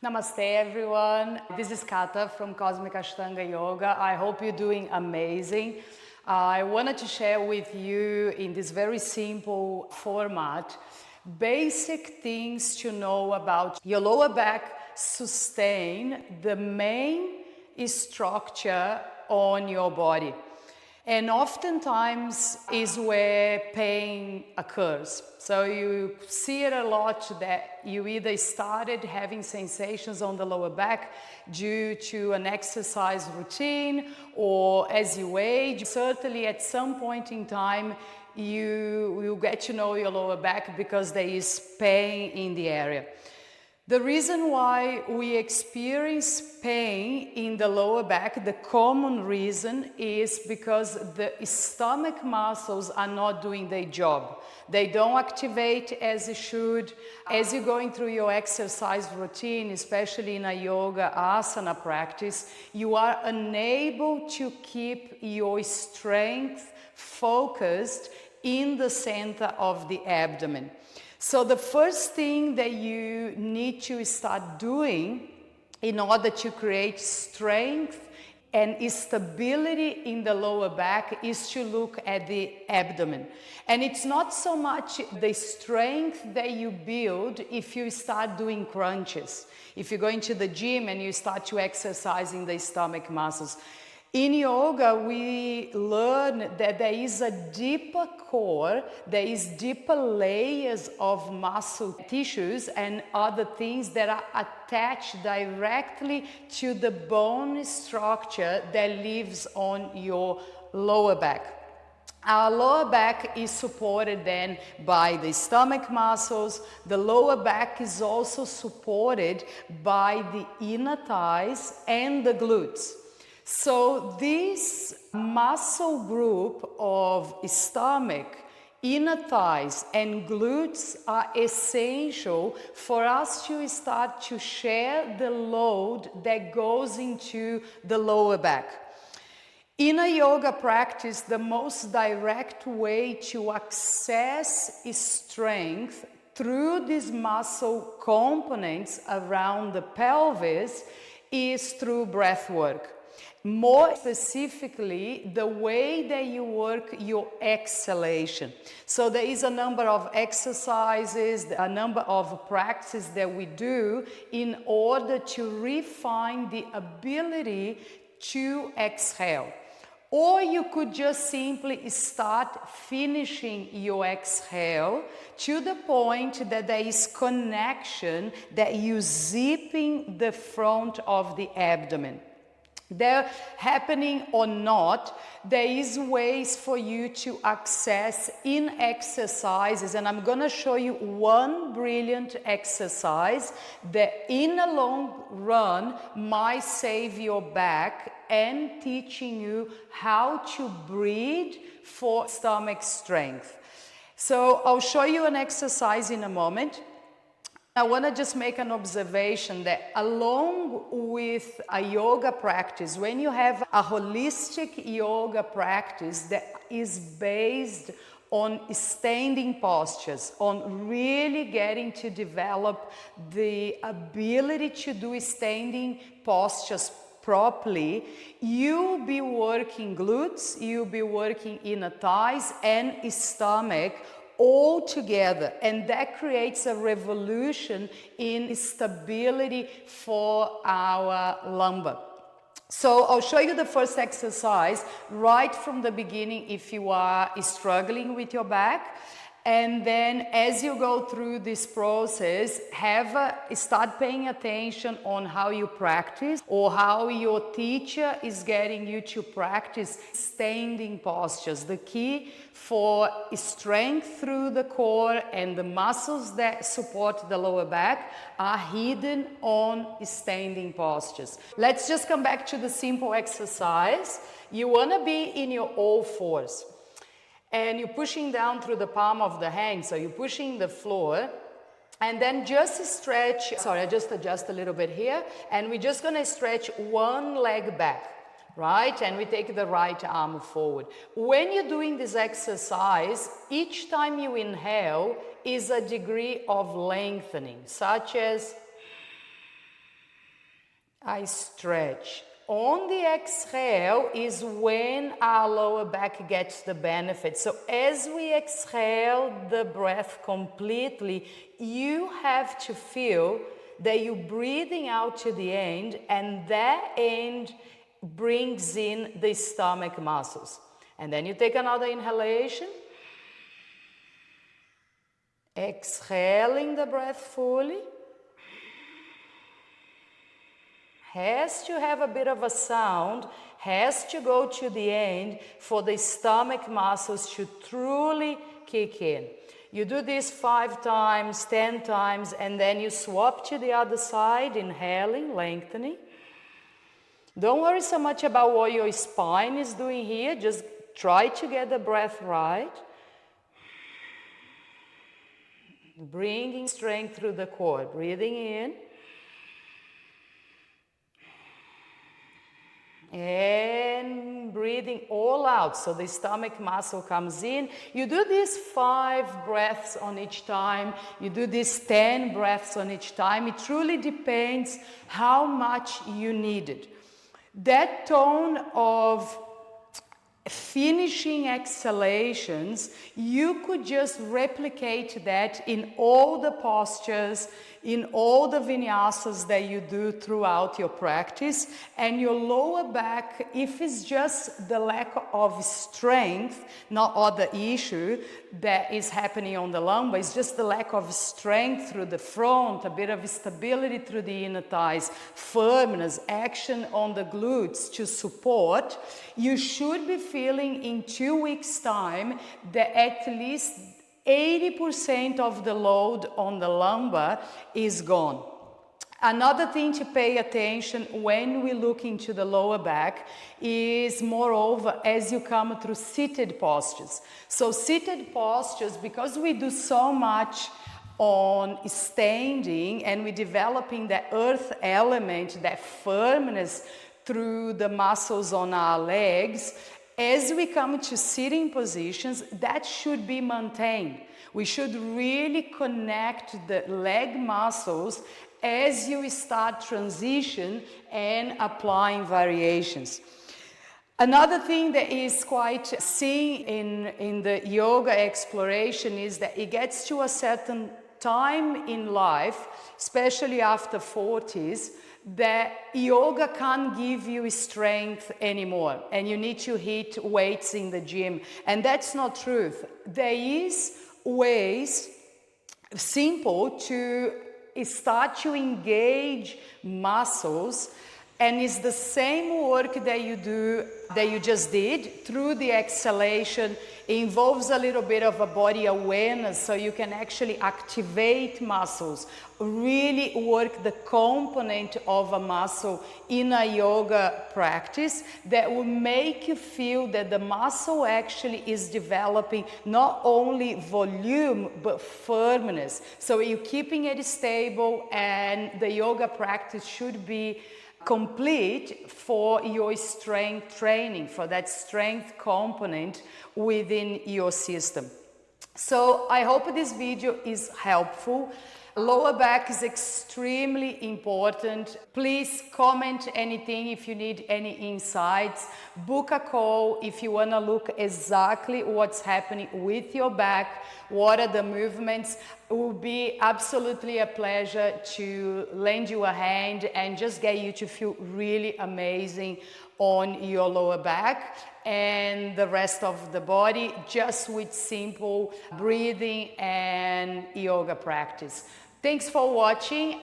Namaste everyone. This is Cata from Cosmic Ashtanga Yoga. I hope you're doing amazing. I wanted to share with you in this very simple format basic things to know about your lower back sustain, the main structure on your body. And oftentimes is where pain occurs. So you see it a lot that you either started having sensations on the lower back due to an exercise routine or as you age. Certainly at some point in time you will get to know your lower back because there is pain in the area. The reason why we experience pain in the lower back, the common reason is because the stomach muscles are not doing their job. They don't activate as it should. As you're going through your exercise routine, especially in a yoga asana practice, you are unable to keep your strength focused in the center of the abdomen. So the first thing that you need to start doing in order to create strength and stability in the lower back is to look at the abdomen. And it's not so much the strength that you build if you start doing crunches. If you go into the gym and you start to exercising the stomach muscles. In yoga, we learn that there is a deeper core, there is deeper layers of muscle tissues and other things that are attached directly to the bone structure that lives on your lower back. Our lower back is supported then by the stomach muscles. The lower back is also supported by the inner thighs and the glutes. So this muscle group of stomach, inner thighs and glutes are essential for us to start to share the load that goes into the lower back. In a yoga practice, the most direct way to access strength through these muscle components around the pelvis is through breath work. More specifically, the way that you work your exhalation. So there is a number of exercises, a number of practices that we do in order to refine the ability to exhale. Or you could just simply start finishing your exhale to the point that there is connection, that you zipping the front of the abdomen. They're happening or not, there is ways for you to access in exercises, and I'm going to show you one brilliant exercise that in the long run might save your back and teaching you how to breathe for stomach strength. So I'll show you an exercise in a moment. I want to just make an observation that along with a yoga practice, when you have a holistic yoga practice that is based on standing postures, on really getting to develop the ability to do standing postures properly, you'll be working glutes, you'll be working inner thighs and stomach all together, and that creates a revolution in stability for our lumbar. So I'll show you the first exercise right from the beginning if you are struggling with your back. And then as you go through this process, start paying attention on how you practice or how your teacher is getting you to practice standing postures. The key for strength through the core and the muscles that support the lower back are hidden on standing postures. Let's just come back to the simple exercise. You want to be in your all fours. And you're pushing down through the palm of the hand, so you're pushing the floor, and then just stretch, I just adjust a little bit here, and we're just gonna stretch one leg back, right? And we take the right arm forward. When you're doing this exercise, each time you inhale is a degree of lengthening, such as I stretch. On the exhale is when our lower back gets the benefit. So as we exhale the breath completely, you have to feel that you're breathing out to the end, and that end brings in the stomach muscles. And then you take another inhalation, exhaling the breath fully. Has to have a bit of a sound, has to go to the end for the stomach muscles to truly kick in. You do this 5 times, 10 times, and then you swap to the other side, inhaling, lengthening. Don't worry so much about what your spine is doing here, just try to get the breath right. Bringing strength through the core, breathing in. And breathing all out, so the stomach muscle comes in. You do these 5 breaths on each time. You do these 10 breaths on each time. It truly depends how much you need it. That tone of finishing exhalations, you could just replicate that in all the postures, in all the vinyasas that you do throughout your practice. And your lower back, if it's just the lack of strength, not other issue that is happening on the lumbar, it's just the lack of strength through the front, a bit of stability through the inner thighs, firmness, action on the glutes to support, you should be feeling in 2 weeks' time that at least 80% of the load on the lumbar is gone. Another thing to pay attention when we look into the lower back is, moreover, as you come through seated postures. So seated postures, because we do so much on standing and we're developing that earth element, that firmness through the muscles on our legs, as we come to sitting positions, that should be maintained. We should really connect the leg muscles as you start transition and applying variations. Another thing that is quite seen in the yoga exploration is that it gets to a certain time in life, especially after 40s, that yoga can't give you strength anymore and you need to hit weights in the gym. And that's not truth. There is ways, simple, to start to engage muscles, and it's the same work that you do, that you just did through the exhalation. It involves a little bit of a body awareness, so you can actually activate muscles, really work the component of a muscle in a yoga practice that will make you feel that the muscle actually is developing not only volume but firmness. So you're keeping it stable, and the yoga practice should be complete for your strength training, for that strength component within your system. So I hope this video is helpful. Lower back is extremely important. Please comment anything if you need any insights. Book a call if you want to look exactly what's happening with your back, what are the movements. It will be absolutely a pleasure to lend you a hand and just get you to feel really amazing on your lower back and the rest of the body, just with simple breathing and yoga practice. Thanks for watching.